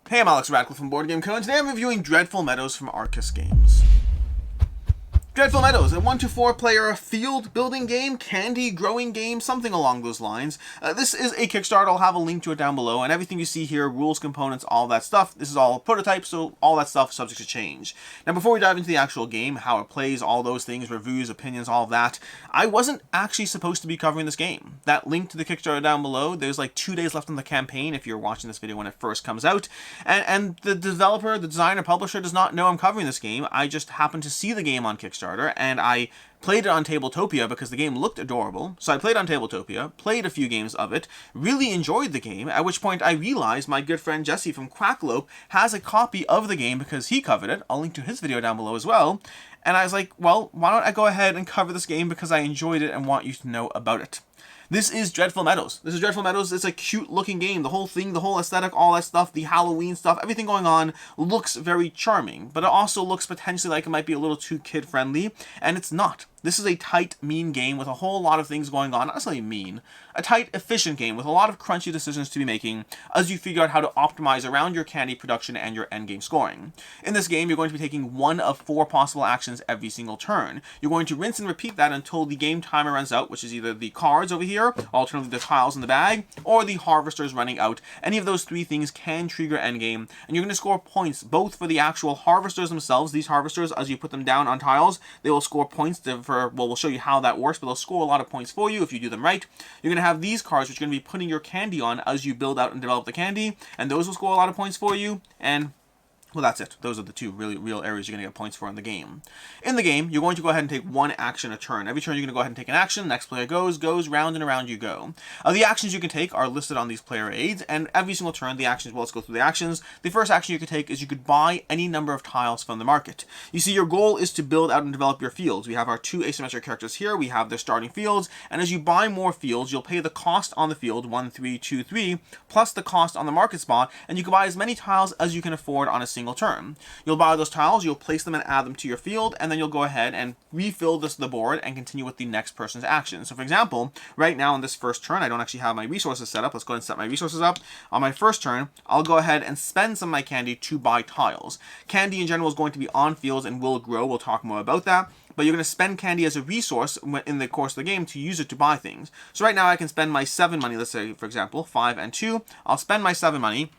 Hey, I'm Alex Radcliffe from Board Game Co. and today I'm reviewing Dreadful Meadows from Arcus Games. Dreadful Meadows, a 1 to 4 player field building game, candy growing game, something along those lines. This is a Kickstarter. I'll have a link to it down below, and everything you see here, rules, components, all that stuff, this is all a prototype, so all that stuff is subject to change. Now, before we dive into the actual game, how it plays, all those things, reviews, opinions, all of that, I wasn't actually supposed to be covering this game. That link to the Kickstarter down below, there's like 2 days left on the campaign if you're watching this video when it first comes out, and the developer, the designer, publisher does not know I'm covering this game. I just happened to see the game on Kickstarter, and I played it on Tabletopia because the game looked adorable. So I played on Tabletopia, played a few games of it, really enjoyed the game, at which point I realized my good friend Jesse from Quacklope has a copy of the game because he covered it. I'll link to his video down below as well. And I was like, well, why don't I go ahead and cover this game because I enjoyed it and want you to know about it. This is Dreadful Meadows. This is Dreadful Meadows. It's a cute looking game. The whole thing, the whole aesthetic, all that stuff, the Halloween stuff, everything going on looks very charming, but it also looks potentially like it might be a little too kid friendly, and it's not. This is a tight, mean game with a whole lot of things going on. Not necessarily mean. A tight, efficient game with a lot of crunchy decisions to be making as you figure out how to optimize around your candy production and your endgame scoring. In this game, you're going to be taking 1 of 4 possible actions every single turn. You're going to rinse and repeat that until the game timer runs out, which is either the cards over here, alternatively the tiles in the bag, or the harvesters running out. Any of those 3 things can trigger endgame, and you're going to score points both for the actual harvesters themselves. These harvesters, as you put them down on tiles, they will score points well, we'll show you how that works, but they'll score a lot of points for you if you do them right. You're going to have these cards, which you're going to be putting your candy on as you build out and develop the candy, and those will score a lot of points for you, and well, that's it. Those are the 2 really real areas you're going to get points for in the game. In the game, you're going to go ahead and take 1 action a turn. Every turn you're going to go ahead and take an action. Next player goes, round and around you go. The actions you can take are listed on these player aids, and every single turn, the actions, well, let's go through the actions. The first action you can take is you could buy any number of tiles from the market. You see, your goal is to build out and develop your fields. We have our 2 asymmetric characters here. We have their starting fields, and as you buy more fields, you'll pay the cost on the field, 1, 3, 2, 3, plus the cost on the market spot, and you can buy as many tiles as you can afford on a single turn. You'll buy those tiles, you'll place them and add them to your field, and then you'll go ahead and refill the board and continue with the next person's action. So for example, right now on this first turn, I don't actually have my resources set up. Let's go ahead and set my resources up. On my first turn, I'll go ahead and spend some of my candy to buy tiles. Candy in general is going to be on fields and will grow. We'll talk more about that. But you're going to spend candy as a resource in the course of the game to use it to buy things. So right now I can spend my 7 money, let's say for example, 5 and 2. I'll spend my 7 money,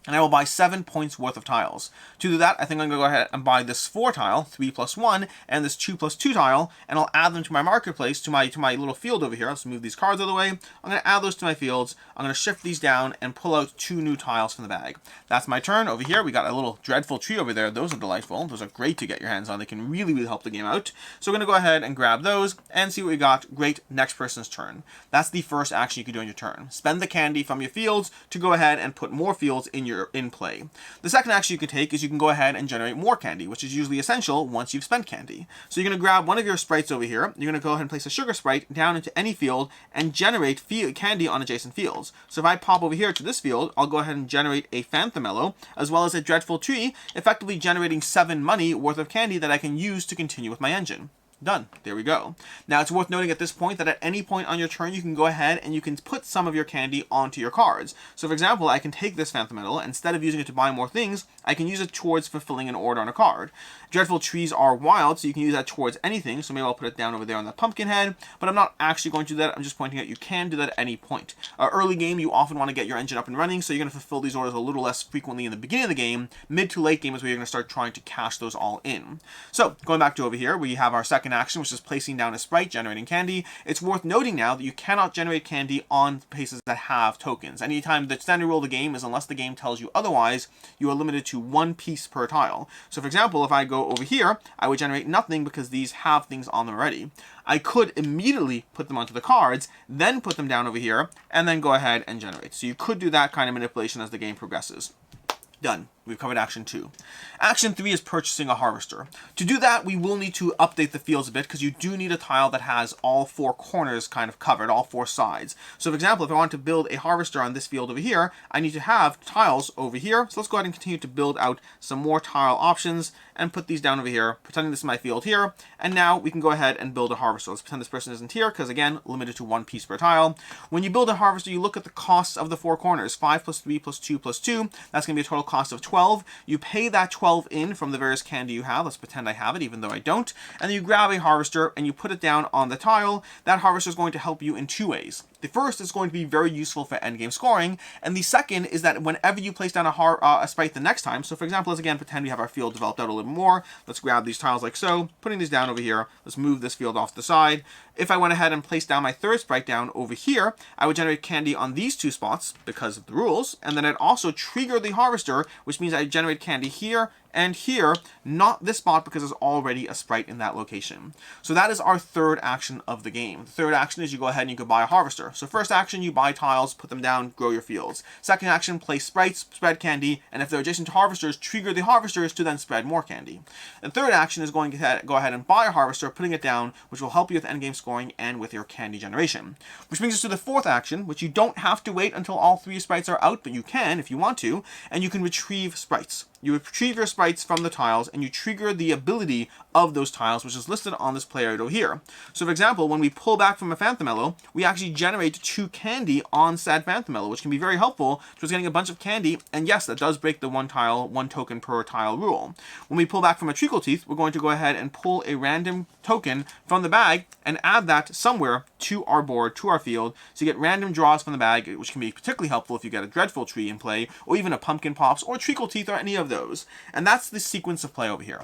and I will buy 7 points worth of tiles. To do that, I think I'm going to go ahead and buy this 4 tile, 3 plus 1, and this 2 plus 2 tile, and I'll add them to my marketplace, to my little field over here. Let's move these cards out of the way. I'm going to add those to my fields. I'm going to shift these down and pull out 2 new tiles from the bag. That's my turn. Over here, we got a little dreadful tree over there. Those are delightful. Those are great to get your hands on. They can really, really help the game out. So we're going to go ahead and grab those and see what we got. Great. Next person's turn. That's the first action you can do on your turn. Spend the candy from your fields to go ahead and put more fields in play. The second action you can take is you can go ahead and generate more candy, which is usually essential once you've spent candy. So you're going to grab one of your sprites over here. You're going to go ahead and place a Sugar Sprite down into any field and generate candy on adjacent fields. So if I pop over here to this field, I'll go ahead and generate a Phantomellow as well as a Dreadful Tree, effectively generating 7 money worth of candy that I can use to continue with my engine. Done. There we go. Now it's worth noting at this point that at any point on your turn you can go ahead and you can put some of your candy onto your cards. So for example, I can take this Phantomellow, instead of using it to buy more things, I can use it towards fulfilling an order on a card. Dreadful Trees are wild, so you can use that towards anything, so maybe I'll put it down over there on that pumpkin head, but I'm not actually going to do that. I'm just pointing out you can do that at any point. Early game, you often want to get your engine up and running, so you're going to fulfill these orders a little less frequently in the beginning of the game. Mid to late game is where you're going to start trying to cash those all in. So going back to over here, we have our second action, which is placing down a sprite, generating candy. It's worth noting now that you cannot generate candy on places that have tokens. Anytime the standard rule of the game is, unless the game tells you otherwise, you are limited to 1 piece per tile. So for example, if I go over here, I would generate nothing because these have things on them already. I could immediately put them onto the cards, then put them down over here, and then go ahead and generate. So you could do that kind of manipulation as the game progresses. Done. We've covered action 2. Action 3 is purchasing a harvester. To do that, we will need to update the fields a bit because you do need a tile that has all 4 corners kind of covered, all 4 sides. So for example, if I want to build a harvester on this field over here, I need to have tiles over here. So let's go ahead and continue to build out some more tile options and put these down over here, pretending this is my field here. And now we can go ahead and build a harvester. Let's pretend this person isn't here because, again, limited to 1 piece per tile. When you build a harvester, you look at the costs of the 4 corners. 5 plus 3 plus 2 plus 2. That's going to be a total cost of 12. You pay that 12 in from the various candy you have. Let's pretend I have it, even though I don't. And then you grab a harvester and you put it down on the tile. That harvester is going to help you in 2 ways. The first is going to be very useful for endgame scoring, and the second is that whenever you place down a sprite the next time, so for example, let's again pretend we have our field developed out a little more. Let's grab these tiles like so, putting these down over here. Let's move this field off to the side. If I went ahead and placed down my third sprite down over here, I would generate candy on these 2 spots because of the rules, and then I'd also trigger the harvester, which means I generate candy here and here, not this spot because there's already a sprite in that location. So that is our third action of the game. The third action is you go ahead and you can buy a harvester. So first action, you buy tiles, put them down, grow your fields. Second action, place sprites, spread candy, and if they're adjacent to harvesters, trigger the harvesters to then spread more candy. And third action is going to go ahead and buy a harvester, putting it down, which will help you with endgame scoring and with your candy generation. Which brings us to the fourth action, which you don't have to wait until all 3 sprites are out, but you can if you want to, and you can retrieve sprites. You retrieve your sprites from the tiles and you trigger the ability of those tiles, which is listed on this player over here. So for example, when we pull back from a Phantomello, we actually generate 2 candy on said Phantomello, which can be very helpful towards getting a bunch of candy. And yes, that does break the 1 tile, 1 token per tile rule. When we pull back from a Treacle Teeth, we're going to go ahead and pull a random token from the bag and add that somewhere to our board, to our field. So you get random draws from the bag, which can be particularly helpful if you get a Dreadful Tree in play, or even a Pumpkin Pops, or Treacle Teeth, or any of those. And that's the sequence of play over here.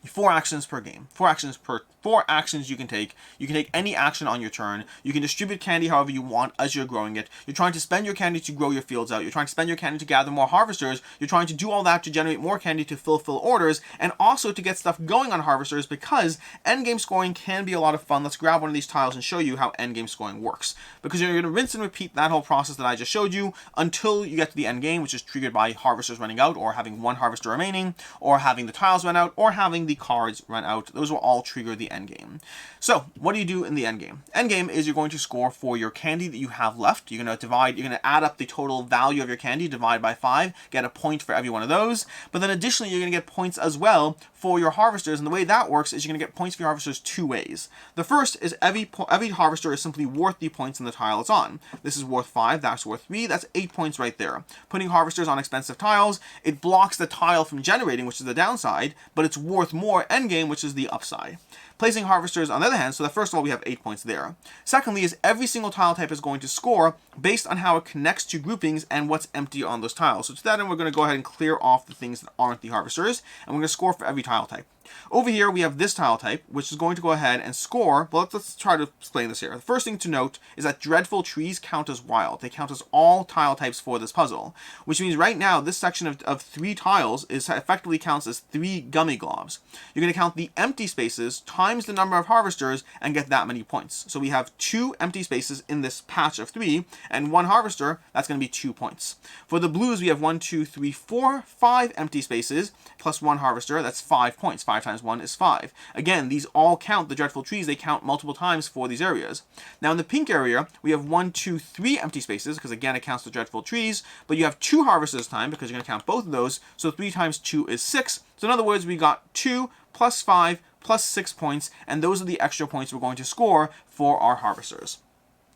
4 actions per game. 4 actions you can take. You can take any action on your turn. You can distribute candy however you want as you're growing it. You're trying to spend your candy to grow your fields out. You're trying to spend your candy to gather more harvesters. You're trying to do all that to generate more candy to fulfill orders, and also to get stuff going on harvesters, because endgame scoring can be a lot of fun. Let's grab one of these tiles and show you how endgame scoring works. Because you're going to rinse and repeat that whole process that I just showed you until you get to the end game, which is triggered by harvesters running out, or having 1 harvester remaining, or having the tiles run out, or having the cards run out. Those will all trigger the end game. So what do you do in the end game? End game is you're going to score for your candy that you have left. You're going to add up the total value of your candy, divide by 5, get a point for every one of those. But then additionally, you're going to get points as well for your harvesters. And the way that works is you're going to get points for your harvesters 2 ways. The first is every harvester is simply worth the points in the tile it's on. This is worth 5, that's worth 3, that's 8 points right there. Putting harvesters on expensive tiles, it blocks the tile from generating, which is the downside, but it's worth more endgame, which is the upside. Placing harvesters on the other hand, so that first of all we have 8 points there. Secondly is every single tile type is going to score based on how it connects to groupings and what's empty on those tiles. So to that end, we're going to go ahead and clear off the things that aren't the harvesters, and we're going to score for every tile type. Over here we have this tile type, which is going to go ahead and score. Well, let's try to explain this here. The first thing to note is that Dreadful Trees count as wild. They count as all tile types for this puzzle, which means right now this section of 3 tiles effectively counts as 3 gummy globs. You're going to count the empty spaces times the number of harvesters and get that many points. So we have 2 empty spaces in this patch of 3 and 1 harvester. That's going to be 2 points. For the blues, we have 1, 2, 3, 4, 5 empty spaces plus 1 harvester. That's 5 points. 5 times 1 is 5. Again, these all count, the Dreadful Trees, they count multiple times for these areas. Now in the pink area, we have 1, 2, 3 empty spaces, because again it counts the Dreadful Trees, but you have 2 harvesters this time, because you're going to count both of those, so 3 times 2 is 6. So in other words, we got 2 plus 5 plus 6 points, and those are the extra points we're going to score for our harvesters.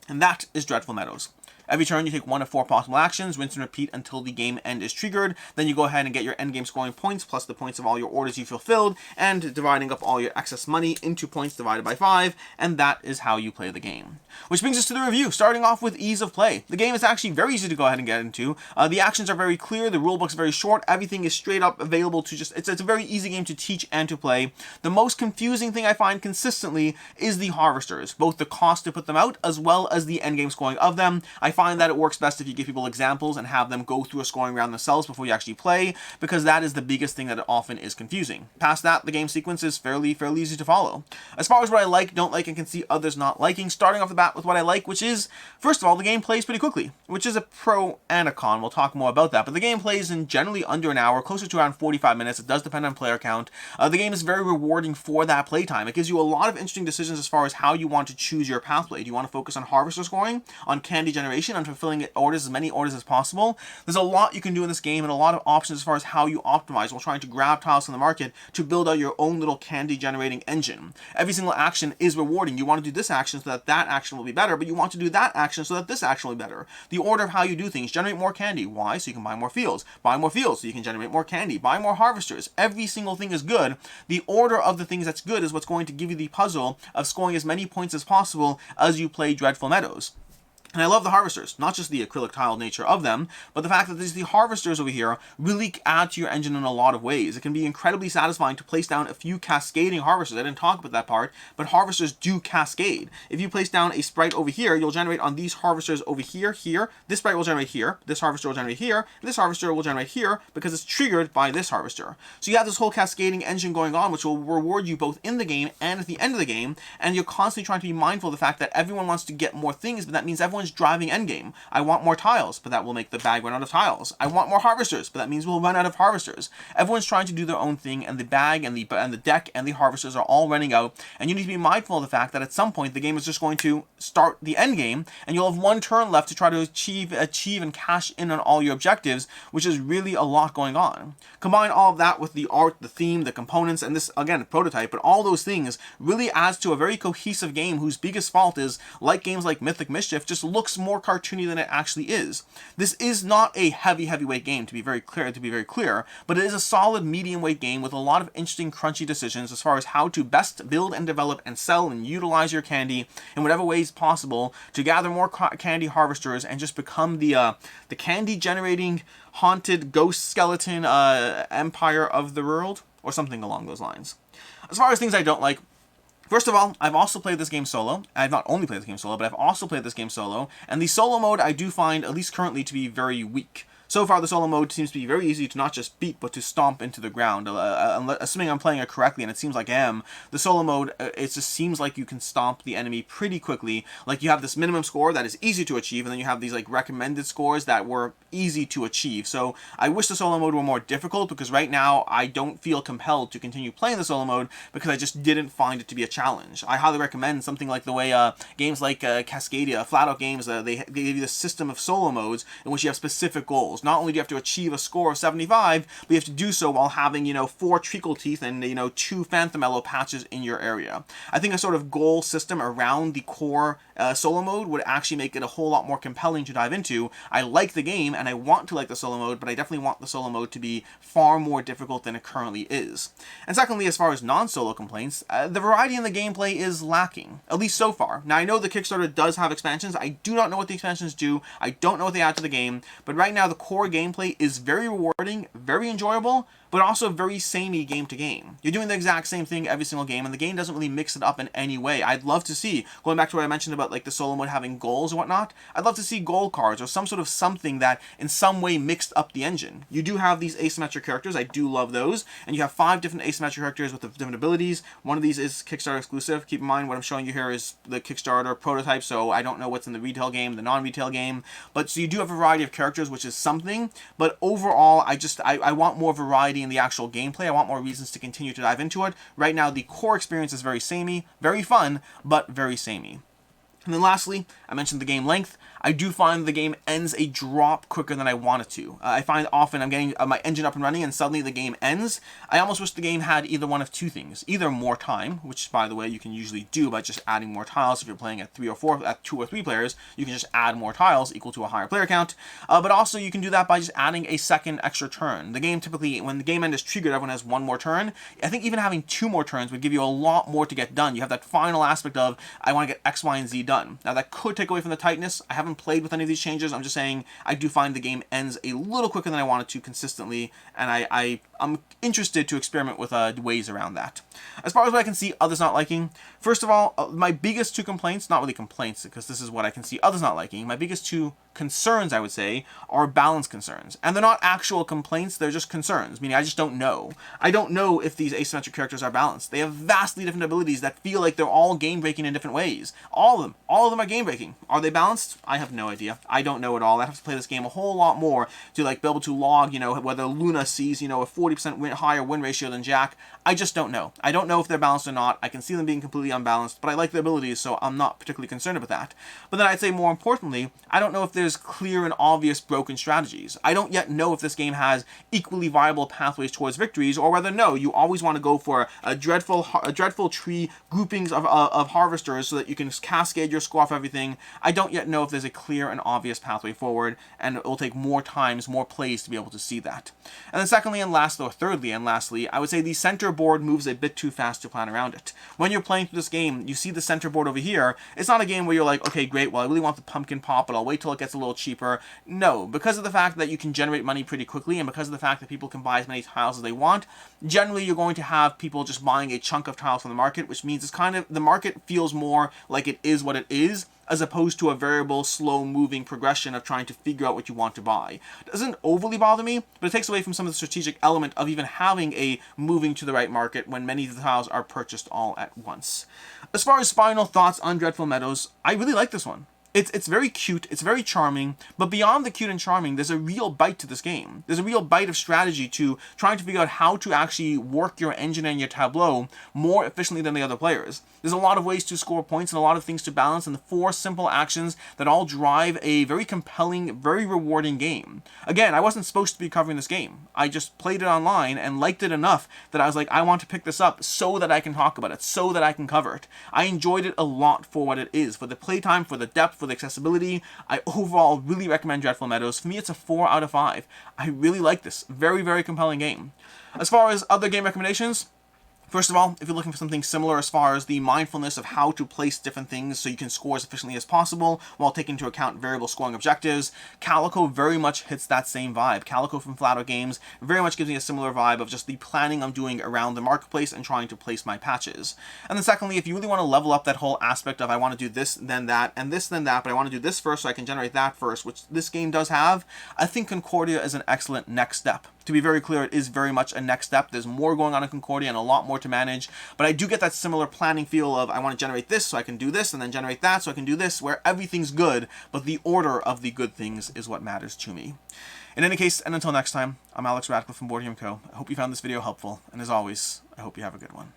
And that is Dreadful Meadows. Every turn you take 1 of 4 possible actions, rinse and repeat until the game end is triggered. Then you go ahead and get your endgame scoring points plus the points of all your orders you fulfilled, and dividing up all your excess money into points divided by 5, and that is how you play the game. Which brings us to the review, starting off with ease of play. The game is actually very easy to go ahead and get into. The actions are very clear, the rulebook's very short, everything is straight up available to it's a very easy game to teach and to play. The most confusing thing I find consistently is the harvesters, both the cost to put them out as well as the endgame scoring of them. I find that it works best if you give people examples and have them go through a scoring round themselves before you actually play, because that is the biggest thing that often is confusing. Past that, the game sequence is fairly easy to follow. As far as what I like, don't like, and can see others not liking, starting off the bat with what I like, which is, first of all, the game plays pretty quickly, which is a pro and a con. We'll talk more about that, but the game plays in generally under an hour, closer to around 45 minutes. It does depend on player count. The game is very rewarding for that playtime. It gives you a lot of interesting decisions as far as how you want to choose your pathway. Do you want to focus on harvester scoring, on candy generation, on fulfilling orders, as many orders as possible? There's a lot you can do in this game and a lot of options as far as how you optimize while trying to grab tiles from the market to build out your own little candy generating engine. Every single action is rewarding. You want to do this action so that that action will be better, but you want to do that action so that this action will be better. The order of how you do things: generate more candy. Why? So you can buy more fields. Buy more fields so you can generate more candy. Buy more harvesters. Every single thing is good. The order of the things that's good is what's going to give you the puzzle of scoring as many points as possible as you play Dreadful Meadows. And I love the harvesters, not just the acrylic tile nature of them, but the fact that the harvesters over here really add to your engine in a lot of ways. It can be incredibly satisfying to place down a few cascading harvesters. I didn't talk about that part, but harvesters do cascade. If you place down a sprite over here, you'll generate on these harvesters over here, here. This sprite will generate here. This harvester will generate here. This harvester will generate here because it's triggered by this harvester. So you have this whole cascading engine going on, which will reward you both in the game and at the end of the game. And you're constantly trying to be mindful of the fact that everyone wants to get more things, but that means everyone's driving endgame. I want more tiles, but that will make the bag run out of tiles. I want more harvesters, but that means we'll run out of harvesters. Everyone's trying to do their own thing, and the bag and the deck and the harvesters are all running out, and you need to be mindful of the fact that at some point the game is just going to start the end game, and you'll have one turn left to try to achieve and cash in on all your objectives, which is really a lot going on. Combine all of that with the art, the theme, the components, and this, again, prototype, but all those things really adds to a very cohesive game whose biggest fault is, like games like Mythic Mischief, just looks more cartoony than it actually is. This is not a heavyweight game, to be very clear, but it is a solid medium weight game with a lot of interesting crunchy decisions as far as how to best build and develop and sell and utilize your candy in whatever ways possible to gather more candy harvesters and just become the candy generating haunted ghost skeleton empire of the world, or something along those lines. As far as things I don't like, first of all, I've also played this game solo. I've not only played this game solo, but I've also played this game solo, and the solo mode I do find, at least currently, to be very weak. So far, the solo mode seems to be very easy to not just beat, but to stomp into the ground. Assuming I'm playing it correctly, and it seems like I am, the solo mode, it just seems like you can stomp the enemy pretty quickly. Like, you have this minimum score that is easy to achieve, and then you have these, like, recommended scores that were easy to achieve. So, I wish the solo mode were more difficult, because right now, I don't feel compelled to continue playing the solo mode, because I just didn't find it to be a challenge. I highly recommend something like the way games like Cascadia, Flat Out Games, they give you this system of solo modes in which you have specific goals. Not only do you have to achieve a score of 75, but you have to do so while having, 4 treacle teeth and, 2 Phantomello patches in your area. I think a sort of goal system around the core solo mode would actually make it a whole lot more compelling to dive into. I like the game, and I want to like the solo mode, but I definitely want the solo mode to be far more difficult than it currently is. And secondly, as far as non-solo complaints, the variety in the gameplay is lacking, at least so far. Now, I know the Kickstarter does have expansions. I do not know what the expansions do. I don't know what they add to the game, but right now the core gameplay is very rewarding, very enjoyable, but also very samey game to game. You're doing the exact same thing every single game, and the game doesn't really mix it up in any way. I'd love to see, going back to what I mentioned about like the solo mode having goals and whatnot, I'd love to see goal cards or some sort of something that in some way mixed up the engine. You do have these asymmetric characters, I do love those, and you have 5 different asymmetric characters with different abilities. One of these is Kickstarter exclusive. Keep in mind what I'm showing you here is the Kickstarter prototype, so I don't know what's in the retail game, the non-retail game, but so you do have a variety of characters, which is something, but overall, I want more variety in the actual gameplay. I want more reasons to continue to dive into it. Right now, the core experience is very samey, very fun, but very samey. And then lastly, I mentioned the game length. I do find the game ends a drop quicker than I want it to. I find often I'm getting my engine up and running and suddenly the game ends. I almost wish the game had either one of two things. Either more time, which by the way you can usually do by just adding more tiles. If you're playing at 2 or 3 players, you can just add more tiles equal to a higher player count. But also you can do that by just adding a second extra turn. The game typically, when the game end is triggered, everyone has 1 more turn. I think even having 2 more turns would give you a lot more to get done. You have that final aspect of, I want to get X, Y, and Z done. Now that could take away from the tightness. I haven't played with any of these changes. I'm just saying I do find the game ends a little quicker than I wanted to consistently, and I I'm interested to experiment with ways around that. As far as what I can see others not liking, first of all, my biggest two complaints, not really complaints, because this is what I can see others not liking, my biggest two concerns, I would say, are balance concerns. And they're not actual complaints, they're just concerns, meaning I just don't know. I don't know if these asymmetric characters are balanced. They have vastly different abilities that feel like they're all game-breaking in different ways. All of them are game-breaking. Are they balanced? I have no idea. I don't know at all. I have to play this game a whole lot more to like be able to log, you know, whether Luna sees, you know, a 40% higher win ratio than Jack. I just don't know. I don't know if they're balanced or not. I can see them being completely unbalanced, but I like their abilities, so I'm not particularly concerned about that. But then I'd say more importantly, I don't know if there's clear and obvious broken strategies. I don't yet know if this game has equally viable pathways towards victories, or whether no, you always want to go for a dreadful tree groupings of harvesters so that you can cascade your score off everything. I don't yet know if there's a clear and obvious pathway forward, and it will take more times, more plays to be able to see that. And then thirdly and lastly, I would say the center board moves a bit too fast to plan around it. When you're playing through this game, you see the center board over here. It's not a game where you're like, okay, great, well, I really want the pumpkin pop, but I'll wait till it gets a little cheaper. No, because of the fact that you can generate money pretty quickly, and because of the fact that people can buy as many tiles as they want, generally you're going to have people just buying a chunk of tiles from the market, which means it's kind of, the market feels more like it is what it is, as opposed to a variable, slow-moving progression of trying to figure out what you want to buy. It doesn't overly bother me, but it takes away from some of the strategic element of even having a moving to the right market when many of the tiles are purchased all at once. As far as final thoughts on Dreadful Meadows, I really like this one. It's very cute, it's very charming, but beyond the cute and charming, there's a real bite to this game. There's a real bite of strategy to trying to figure out how to actually work your engine and your tableau more efficiently than the other players. There's a lot of ways to score points and a lot of things to balance, and the 4 simple actions that all drive a very compelling, very rewarding game. Again, I wasn't supposed to be covering this game. I just played it online and liked it enough that I was like, I want to pick this up so that I can talk about it, so that I can cover it. I enjoyed it a lot for what it is, for the playtime, for the depth, for the accessibility. I overall really recommend Dreadful Meadows. For me, it's a 4 out of 5. I really like this. Very, very compelling game. As far as other game recommendations, first of all, if you're looking for something similar as far as the mindfulness of how to place different things so you can score as efficiently as possible while taking into account variable scoring objectives, Calico very much hits that same vibe. Calico from Flatout Games very much gives me a similar vibe of just the planning I'm doing around the marketplace and trying to place my patches. And then secondly, if you really want to level up that whole aspect of I want to do this, then that, and this, then that, but I want to do this first so I can generate that first, which this game does have, I think Concordia is an excellent next step. To be very clear, it is very much a next step. There's more going on in Concordia and a lot more to manage, but I do get that similar planning feel of I want to generate this so I can do this, and then generate that so I can do this, where everything's good, but the order of the good things is what matters to me. In any case, and until next time, I'm Alex Radcliffe from Board Game Co. I hope you found this video helpful, and as always, I hope you have a good one.